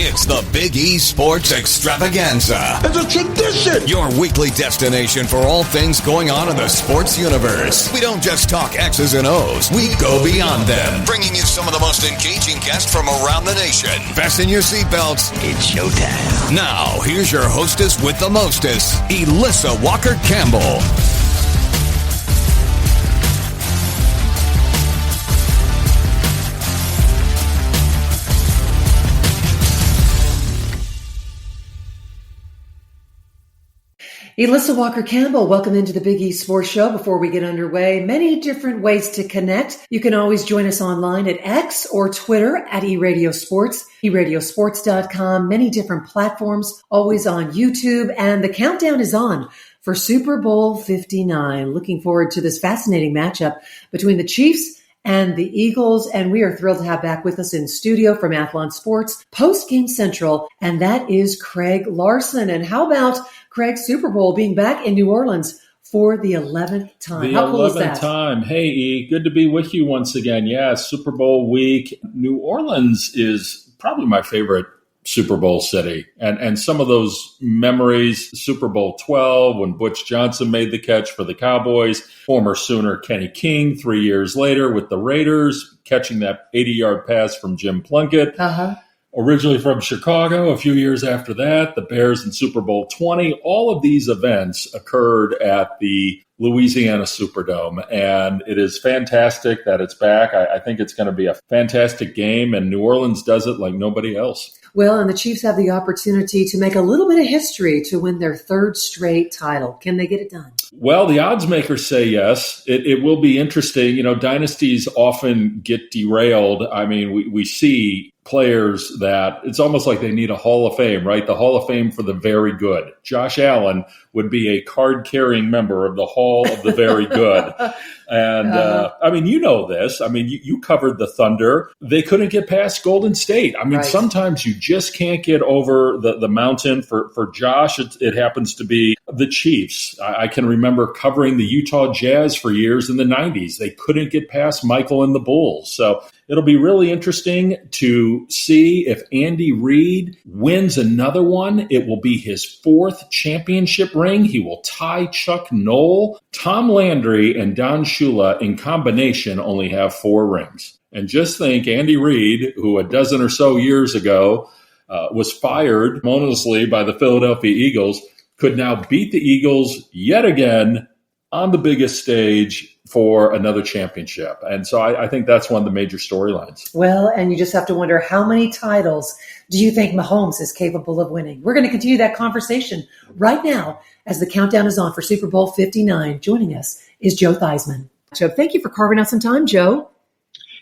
It's the Big E Sports Extravaganza. It's a tradition. Your weekly destination for all things going on in the sports universe. We don't just talk X's and O's. We go beyond them. Bringing you some of the most engaging guests from around the nation. Fasten your seatbelts. It's showtime. Now, here's your hostess with the mostest, Elissa Walker-Campbell. Elissa Walker-Campbell, welcome into the Big E Sports Show. Before we get underway, many different ways to connect. You can always join us online at X or Twitter at eRadioSports, eRadioSports.com, many different platforms, always on YouTube, and the countdown is on for Super Bowl 59. Looking forward to this fascinating matchup between the Chiefs and the Eagles, and we are thrilled to have back with us in studio from Athlon Sports, Post Game Central, and that is Craig Larson. And how about Craig, Super Bowl being back in New Orleans for the 11th time? How cool is that? The 11th time. Hey, E, good to be with you once again. Yeah, Super Bowl week. New Orleans is probably my favorite Super Bowl city. And some of those memories, Super Bowl 12, when Butch Johnson made the catch for the Cowboys, former Sooner Kenny King 3 years later with the Raiders, catching that 80-yard pass from Jim Plunkett. Originally from Chicago, a few years after that, the Bears in Super Bowl 20. All of these events occurred at the Louisiana Superdome, and it is fantastic that it's back. I think it's going to be a fantastic game, and New Orleans does it like nobody else. Well, and the Chiefs have the opportunity to make a little bit of history to win their third straight title. Can they get it done? Well, the odds makers say yes. It will be interesting. You know, dynasties often get derailed. I mean, we see players that it's almost like they need a Hall of Fame, right? The Hall of Fame for the very good. Josh Allen would be a card-carrying member of the Hall of the Very Good. And, I mean, you know this. I mean, you covered the Thunder. They couldn't get past Golden State. I mean, Sometimes you just can't get over the mountain. For Josh, it happens to be the Chiefs. I can remember covering the Utah Jazz for years in the 90s. They couldn't get past Michael and the Bulls. So it'll be really interesting to see if Andy Reid wins another one. It will be his fourth championship ring. He will tie Chuck Noll. Tom Landry and Don Shula in combination only have 4 rings. And just think, Andy Reid, who a dozen or so years ago was fired unanimously by the Philadelphia Eagles, could now beat the Eagles yet again on the biggest stage for another championship. And so I think that's one of the major storylines. Well, and you just have to wonder, how many titles do you think Mahomes is capable of winning? We're going to continue that conversation right now as the countdown is on for Super Bowl 59. Joining us is Joe Theismann. Joe, thank you for carving out some time, Joe.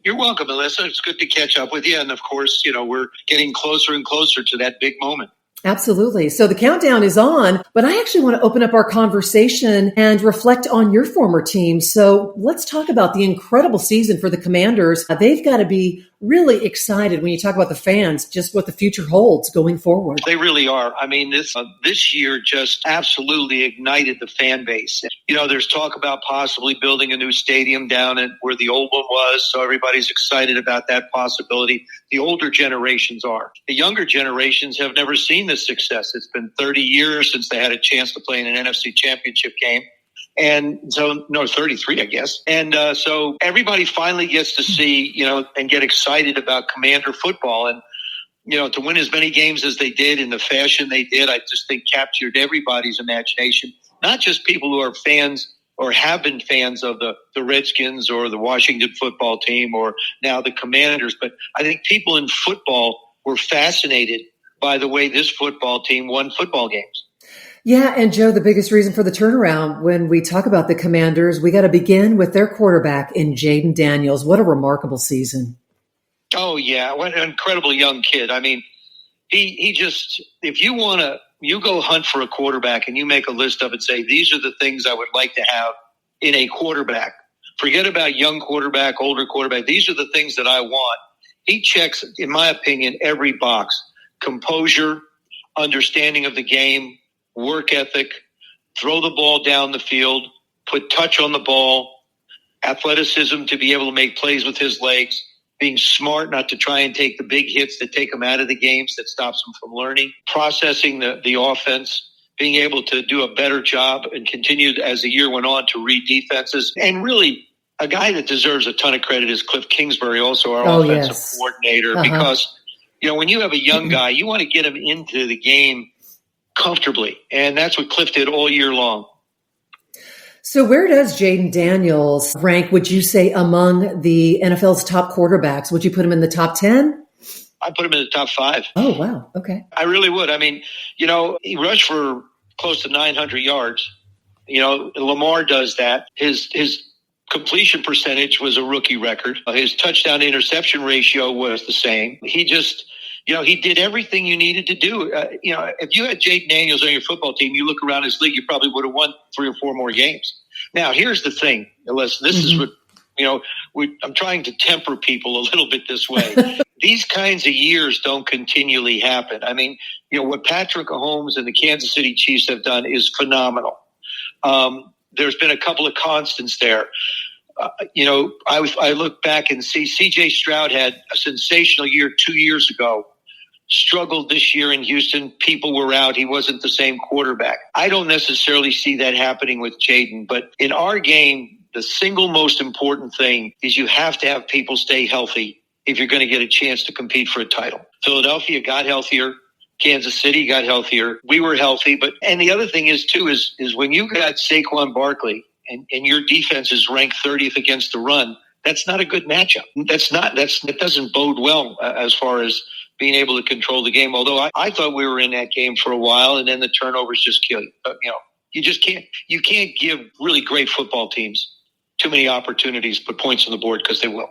You're welcome, Elissa. It's good to catch up with you. And of course, you know, we're getting closer and closer to that big moment. Absolutely. So the countdown is on, but I actually want to open up our conversation and reflect on your former team. So let's talk about the incredible season for the Commanders. They've got to be really excited when you talk about the fans, just what the future holds going forward. They really are. I mean, this year just absolutely ignited the fan base. You know, there's talk about possibly building a new stadium down at where the old one was, so everybody's excited about that possibility. The older generations are. The younger generations have never seen this success. It's been 30 years since they had a chance to play in an NFC championship game. And so, no, 33, I guess. And so everybody finally gets to see, you know, and get excited about Commander football. And, you know, to win as many games as they did in the fashion they did, I just think captured everybody's imagination, not just people who are fans or have been fans of the Redskins or the Washington football team or now the Commanders, but I think people in football were fascinated by the way this football team won football games. Yeah, and Joe, the biggest reason for the turnaround when we talk about the Commanders, we got to begin with their quarterback in Jayden Daniels. What a remarkable season. Oh, yeah. What an incredible young kid. I mean, he just, if you want to, you go hunt for a quarterback and you make a list of it, say, these are the things I would like to have in a quarterback. Forget about young quarterback, older quarterback. These are the things that I want. He checks, in my opinion, every box. Composure, understanding of the game, work ethic, throw the ball down the field, put touch on the ball, athleticism to be able to make plays with his legs, being smart not to try and take the big hits that take them out of the games, that stops them from learning, processing the offense, being able to do a better job and continued as the year went on to read defenses. And really, a guy that deserves a ton of credit is Cliff Kingsbury, also our offensive coordinator, because, when you have a young guy, you want to get him into the game comfortably. And that's what Cliff did all year long. So where does Jayden Daniels rank, would you say, among the NFL's top quarterbacks? Would you put him in the top 10? I put him in the top 5. Oh, wow. Okay. I really would. I mean, he rushed for close to 900 yards. Lamar does that. His completion percentage was a rookie record. His touchdown to interception ratio was the same. He just, he did everything you needed to do. If you had Jayden Daniels on your football team, you look around this league, you probably would have won 3 or 4 more games. Now, here's the thing, Elissa. This is what, I'm trying to temper people a little bit this way. These kinds of years don't continually happen. I mean, what Patrick Mahomes and the Kansas City Chiefs have done is phenomenal. There's been a couple of constants there. I look back and see C.J. Stroud had a sensational year 2 years ago, struggled this year in Houston. People were out. He wasn't the same quarterback. I don't necessarily see that happening with Jayden, but in our game, the single most important thing is you have to have people stay healthy if you're going to get a chance to compete for a title. Philadelphia got healthier. Kansas City got healthier. We were healthy. And the other thing is, too, is when you got Saquon Barkley and your defense is ranked 30th against the run, that's not a good matchup. That doesn't bode well as far as being able to control the game. Although I thought we were in that game for a while, and then the turnovers just kill you. You can't give really great football teams too many opportunities to put points on the board, because they will.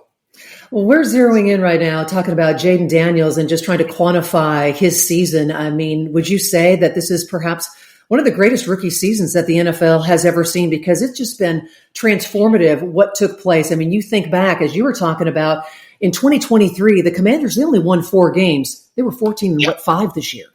Well, we're zeroing in right now, talking about Jayden Daniels and just trying to quantify his season. I mean, would you say that this is perhaps one of the greatest rookie seasons that the NFL has ever seen? Because it's just been transformative what took place. I mean, you think back, as you were talking about, in 2023, the Commanders, they only won 4 games. They were 14-5 this year.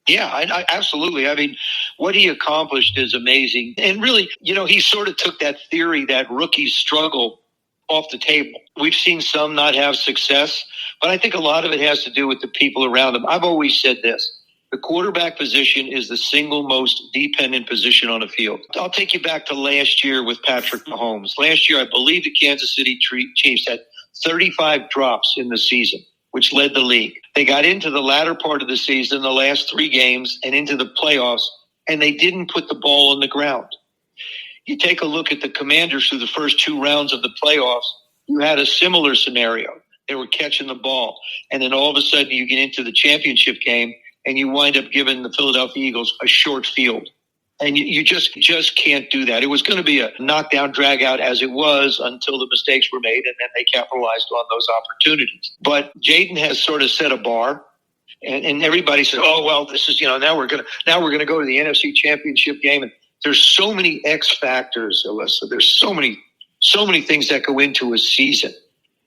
Yeah, I absolutely. I mean, what he accomplished is amazing. And really, he sort of took that theory that rookies struggle off the table. We've seen some not have success, but I think a lot of it has to do with the people around them. I've always said this. The quarterback position is the single most dependent position on the field. I'll take you back to last year with Patrick Mahomes. Last year, I believe the Kansas City Chiefs had 35 drops in the season, which led the league. They got into the latter part of the season, the last 3 games, and into the playoffs, and they didn't put the ball on the ground. You take a look at the Commanders through the first 2 rounds of the playoffs, you had a similar scenario. They were catching the ball, and then all of a sudden you get into the championship game, and you wind up giving the Philadelphia Eagles a short field. And you just can't do that. It was going to be a knockdown, drag out as it was until the mistakes were made, and then they capitalized on those opportunities. But Jayden has sort of set a bar, and everybody said, "Oh well, this is now we're going to go to the NFC Championship game." And there's so many X factors, Elissa. There's so many things that go into a season.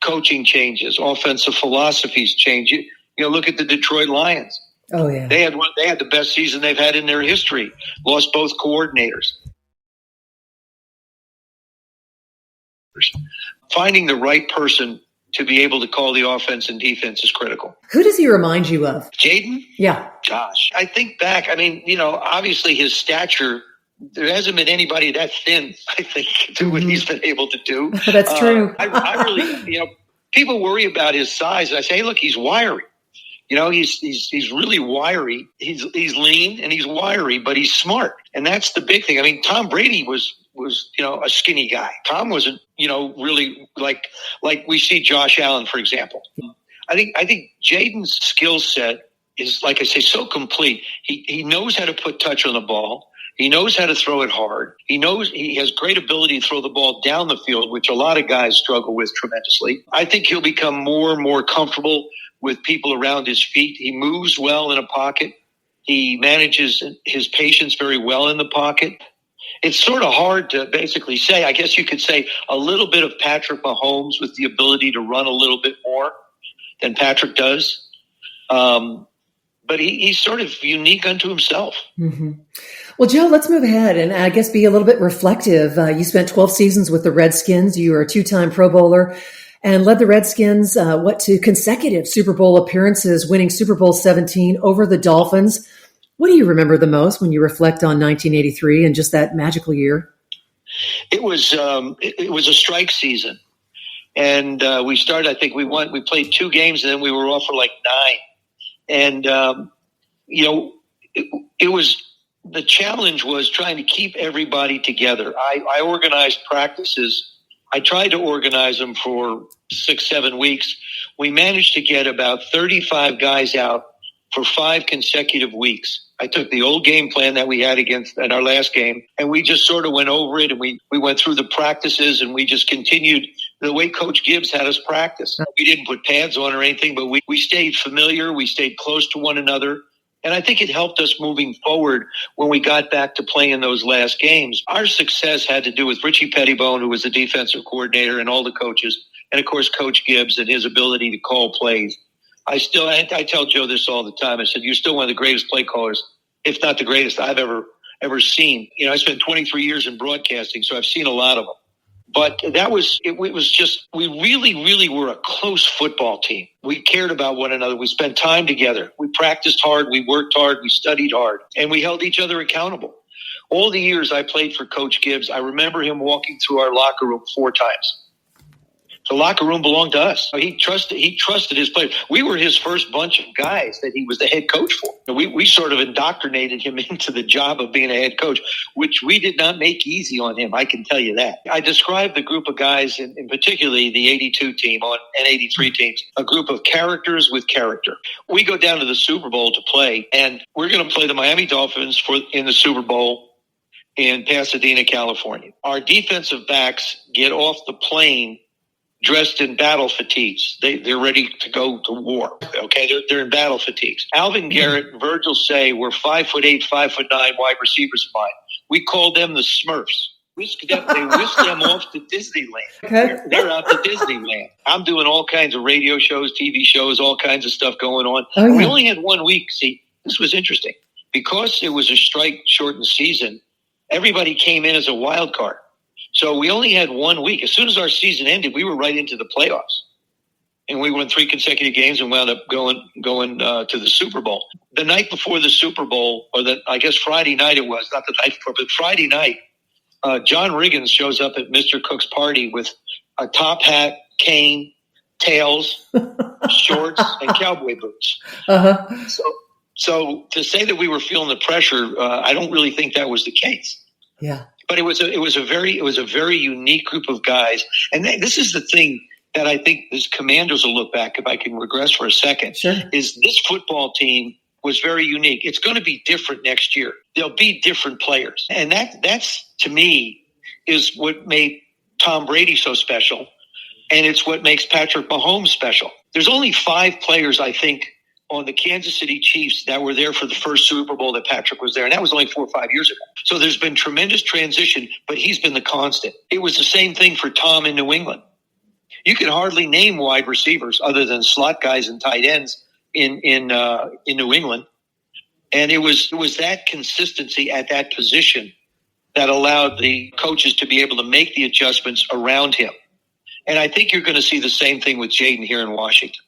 Coaching changes, offensive philosophies change. Look at the Detroit Lions. Oh yeah, they had the best season they've had in their history. Lost both coordinators. Finding the right person to be able to call the offense and defense is critical. Who does he remind you of? Jayden? Yeah. Gosh, I think back. I mean, obviously his stature. There hasn't been anybody that thin, I think, to do what he's been able to do. That's true. I really, people worry about his size. And I say, hey, look, he's wiry. He's really wiry. He's lean and he's wiry, but he's smart. And that's the big thing. I mean, Tom Brady was a skinny guy. Tom wasn't, really like we see Josh Allen, for example. I think Jayden's skill set is, like I say, so complete. He knows how to put touch on the ball. He knows how to throw it hard. He knows he has great ability to throw the ball down the field, which a lot of guys struggle with tremendously. I think he'll become more and more comfortable with people around his feet. He moves well in a pocket. He manages his patience very well in the pocket. It's sort of hard to basically say. I guess you could say a little bit of Patrick Mahomes with the ability to run a little bit more than Patrick does. But he's sort of unique unto himself. Mm-hmm. Well, Joe, let's move ahead and I guess be a little bit reflective. You spent 12 seasons with the Redskins. You were a 2-time Pro Bowler. and led the Redskins, to consecutive Super Bowl appearances, winning Super Bowl 17 over the Dolphins. What do you remember the most when you reflect on 1983 and just that magical year? It was a strike season. And we started, I think we played 2 games and then we were off for like 9. And, the challenge was trying to keep everybody together. I organized practices. I tried to organize them for 6-7 weeks. We managed to get about 35 guys out for 5 consecutive weeks. I took the old game plan that we had in our last game, and we just sort of went over it, and we went through the practices, and we just continued the way Coach Gibbs had us practice. We didn't put pads on or anything, but we stayed familiar. We stayed close to one another. And I think it helped us moving forward when we got back to playing those last games. Our success had to do with Richie Pettibone, who was the defensive coordinator, and all the coaches, and, of course, Coach Gibbs and his ability to call plays. I tell Joe this all the time. I said, you're still one of the greatest play callers, if not the greatest I've ever seen. I spent 23 years in broadcasting, so I've seen a lot of them. But it was just, we really, really were a close football team. We cared about one another. We spent time together. We practiced hard. We worked hard. We studied hard. And we held each other accountable. All the years I played for Coach Gibbs, I remember him walking through our locker room 4 times. The locker room belonged to us. He trusted his players. We were his first bunch of guys that he was the head coach for. We sort of indoctrinated him into the job of being a head coach, which we did not make easy on him. I can tell you that. I described the group of guys, in particularly the 82 team and 83 teams, a group of characters with character. We go down to the Super Bowl to play, and we're going to play the Miami Dolphins in the Super Bowl in Pasadena, California. Our defensive backs get off the plane dressed in battle fatigues. They're ready to go to war. Okay, they're in battle fatigues. Alvin Garrett and Virgil Say were 5'8", 5'9" wide receivers of mine. We called them the Smurfs. They whisked them off to Disneyland. Okay. They're out to Disneyland. I'm doing all kinds of radio shows, TV shows, all kinds of stuff going on. Oh, yeah. We only had 1 week. See, this was interesting. Because it was a strike-shortened season, everybody came in as a wild card. So we only had 1 week. As soon as our season ended, we were right into the playoffs. And we won 3 consecutive games and wound up going to the Super Bowl. The night before the Super Bowl, I guess Friday night it was, not the night before, but Friday night, John Riggins shows up at Mr. Cook's party with a top hat, cane, tails, shorts, and cowboy boots. Uh-huh. So to say that we were feeling the pressure, I don't really think that was the case. Yeah. But it was a very unique group of guys, and this is the thing that I think as Commanders will look back, if I can regress for a second, sure, is this football team was very unique. It's going to be different next year. There'll be different players, and that's to me is what made Tom Brady so special, and it's what makes Patrick Mahomes special. There's only 5 players, I think, on the Kansas City Chiefs that were there for the first Super Bowl that Patrick was there. And that was only 4 or 5 years ago. So there's been tremendous transition, but he's been the constant. It was the same thing for Tom in New England. You can hardly name wide receivers other than slot guys and tight ends in New England. And it was that consistency at that position that allowed the coaches to be able to make the adjustments around him. And I think you're going to see the same thing with Jayden here in Washington.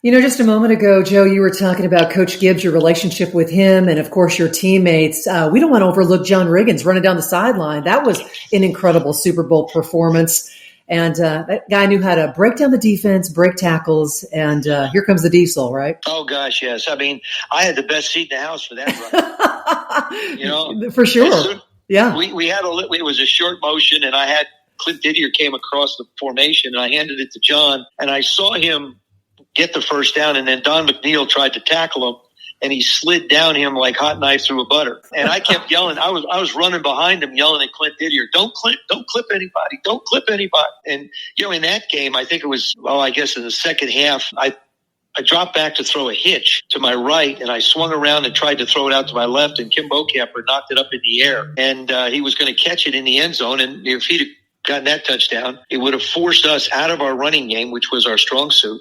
Just a moment ago, Joe, you were talking about Coach Gibbs, your relationship with him, and, of course, your teammates. We don't want to overlook John Riggins running down the sideline. That was an incredible Super Bowl performance. And that guy knew how to break down the defense, break tackles, and here comes the diesel, right? Oh, gosh, yes. I mean, I had the best seat in the house for that run. For sure. Yeah. We had it was a short motion, and I had Clint Didier came across the formation, and I handed it to John, and I saw him get the first down, and then Don McNeil tried to tackle him, and he slid down him like hot knife through a butter. And I kept yelling. I was running behind him, yelling at Clint Didier, "Don't clip anybody! Don't clip anybody!" And in that game, I think it was I guess in the second half, I dropped back to throw a hitch to my right, and I swung around and tried to throw it out to my left, and Kim Bocamper knocked it up in the air, and he was going to catch it in the end zone, and if he'd gotten that touchdown, it would have forced us out of our running game, which was our strong suit,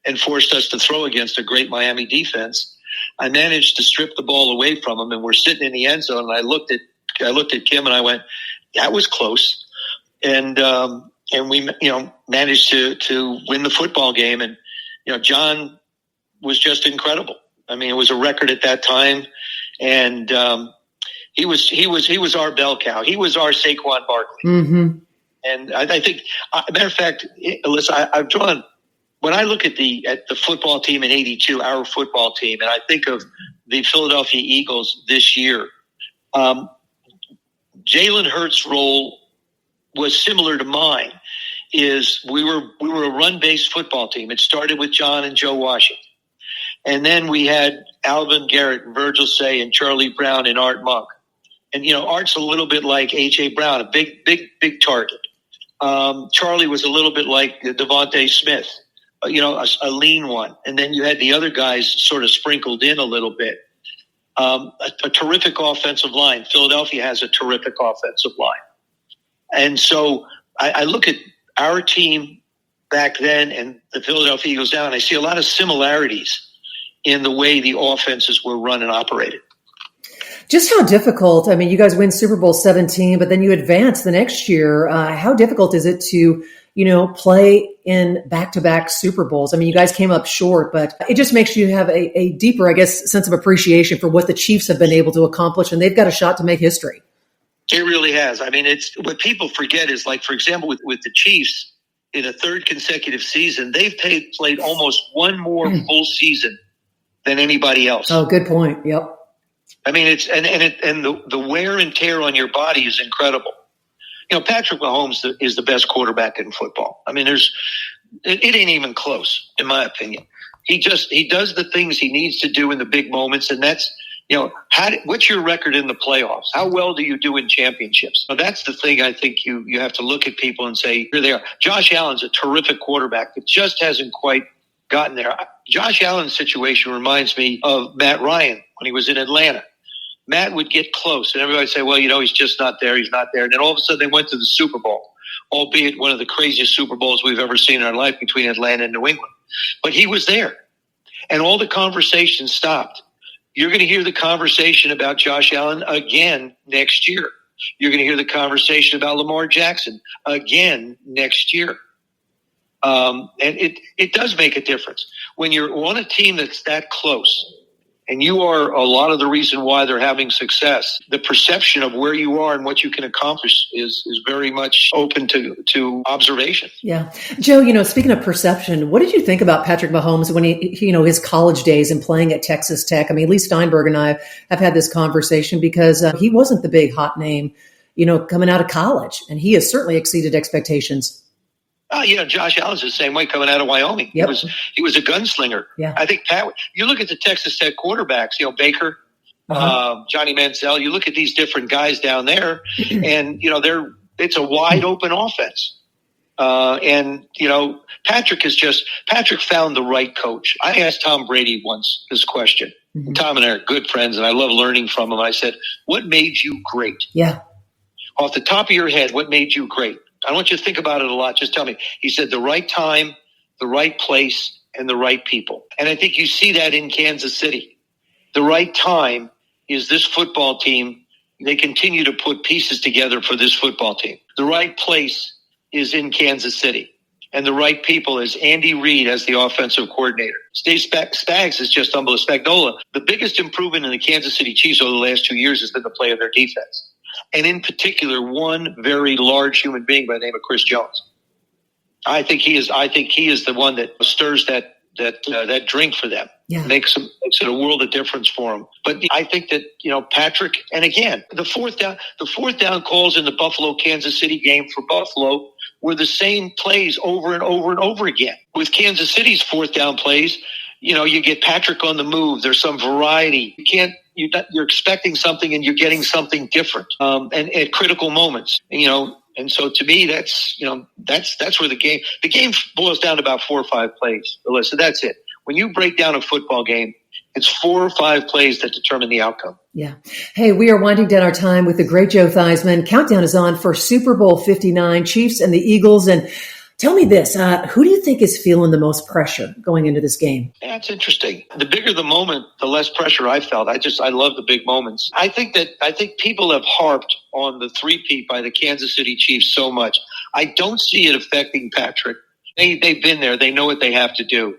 and forced us to throw against a great Miami defense. I managed to strip the ball away from him, and we're sitting in the end zone, and I looked at Kim, and I went, that was close. And we, managed to win the football game. And, John was just incredible. I mean, it was a record at that time. And, he was our bell cow. He was our Saquon Barkley. Mm-hmm. And I think, matter of fact, Elissa, I've drawn, when I look at the football team in '82, our football team, and I think of the Philadelphia Eagles this year, Jalen Hurts' role was similar to mine. Is we were a run-based football team. It started with John and Joe Washington, and then we had Alvin Garrett, and Virgil Say, and Charlie Brown, and Art Monk. And Art's a little bit like A.J. Brown, a big target. Charlie was a little bit like Devontae Smith, a lean one. And then you had the other guys sort of sprinkled in a little bit. A terrific offensive line. Philadelphia has a terrific offensive line. And so I look at our team back then and the Philadelphia Eagles now, and I see a lot of similarities in the way the offenses were run and operated. Just how difficult, I mean, you guys win Super Bowl 17, but then you advance the next year. How difficult is it to, play in back-to-back Super Bowls? I mean, you guys came up short, but it just makes you have a deeper, I guess, sense of appreciation for what the Chiefs have been able to accomplish, and they've got a shot to make history. It really has. I mean, it's what people forget is, like, for example, with the Chiefs, in a third consecutive season, they've played almost one more full season than anybody else. Oh, good point. Yep. I mean, it's the wear and tear on your body is incredible. Patrick Mahomes is the best quarterback in football. I mean, it ain't even close, in my opinion. He does the things he needs to do in the big moments, and that's what's your record in the playoffs? How well do you do in championships? So that's the thing. I think you have to look at people and say, here they are. Josh Allen's a terrific quarterback, but just hasn't quite gotten there. Josh Allen's situation reminds me of Matt Ryan when he was in Atlanta. Matt would get close, and everybody would say, well, he's just not there. He's not there. And then all of a sudden they went to the Super Bowl, albeit one of the craziest Super Bowls we've ever seen in our life between Atlanta and New England. But he was there, and all the conversation stopped. You're going to hear the conversation about Josh Allen again next year. You're going to hear the conversation about Lamar Jackson again next year. And it does make a difference. When you're on a team that's that close, and you are a lot of the reason why they're having success, the perception of where you are and what you can accomplish is very much open to observation. Yeah. Joe, speaking of perception, what did you think about Patrick Mahomes when his college days and playing at Texas Tech? I mean, Lee Steinberg and I have had this conversation because he wasn't the big hot name, coming out of college, and he has certainly exceeded expectations. Oh, Josh Allen's the same way coming out of Wyoming. Yep. He was a gunslinger. Yeah. I think you look at the Texas Tech quarterbacks, Baker, Johnny Manziel. You look at these different guys down there, and it's a wide open offense. And Patrick found the right coach. I asked Tom Brady once this question. Mm-hmm. Tom and I are good friends, and I love learning from him. I said, "What made you great?" Yeah. Off the top of your head, what made you great? I don't want you to think about it a lot. Just tell me. He said the right time, the right place, and the right people. And I think you see that in Kansas City. The right time is this football team. They continue to put pieces together for this football team. The right place is in Kansas City. And the right people is Andy Reid as the offensive coordinator. Steve Spags is just humble as Spagnola. The biggest improvement in the Kansas City Chiefs over the last 2 years has been the play of their defense. And in particular, one very large human being by the name of Chris Jones. I think he is the one that stirs that drink for them. Yeah. Makes it a world of difference for them. But I think that, Patrick, and again, the fourth down calls in the Buffalo Kansas City game for Buffalo were the same plays over and over and over again. With Kansas City's fourth down plays, you get Patrick on the move. There's some variety. You're expecting something and you're getting something different. And at critical moments, and so to me, that's where the game boils down to about 4 or 5 plays. Elissa, that's it. When you break down a football game, it's 4 or 5 plays that determine the outcome. Yeah. Hey, we are winding down our time with the great Joe Theisman. Countdown is on for Super Bowl 59, Chiefs and the Eagles. And tell me this, who do you think is feeling the most pressure going into this game? That's interesting. The bigger the moment, the less pressure I felt. I love the big moments. I think people have harped on the three-peat by the Kansas City Chiefs so much. I don't see it affecting Patrick. They've been there. They know what they have to do.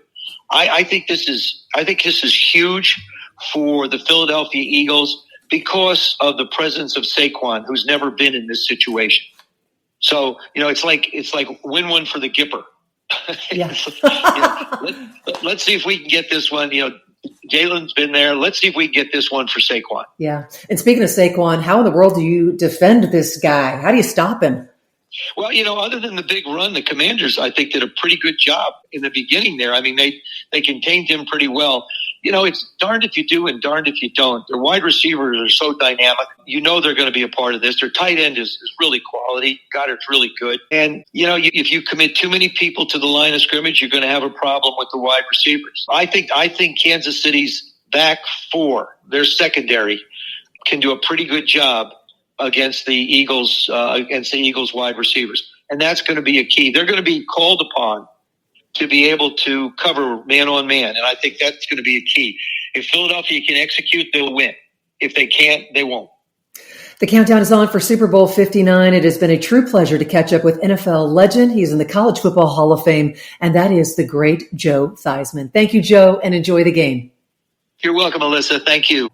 I think this is huge for the Philadelphia Eagles because of the presence of Saquon, who's never been in this situation. So, it's like win-win for the Gipper. Yeah. Let's see if we can get this one. Jalen's been there. Let's see if we can get this one for Saquon. Yeah. And speaking of Saquon, how in the world do you defend this guy? How do you stop him? Well, other than the big run, the Commanders, I think, did a pretty good job in the beginning there. I mean, they contained him pretty well. It's darned if you do and darned if you don't. Their wide receivers are so dynamic. They're going to be a part of this. Their tight end is really quality. Goddard's really good. And, if you commit too many people to the line of scrimmage, you're going to have a problem with the wide receivers. I think Kansas City's back four, their secondary, can do a pretty good job against the Eagles wide receivers. And that's going to be a key. They're going to be called upon to be able to cover man on man. And I think that's going to be a key. If Philadelphia can execute, they'll win. If they can't, they won't. The countdown is on for Super Bowl 59. It has been a true pleasure to catch up with NFL legend. He's in the College Football Hall of Fame, and that is the great Joe Theismann. Thank you, Joe, and enjoy the game. You're welcome, Elissa. Thank you.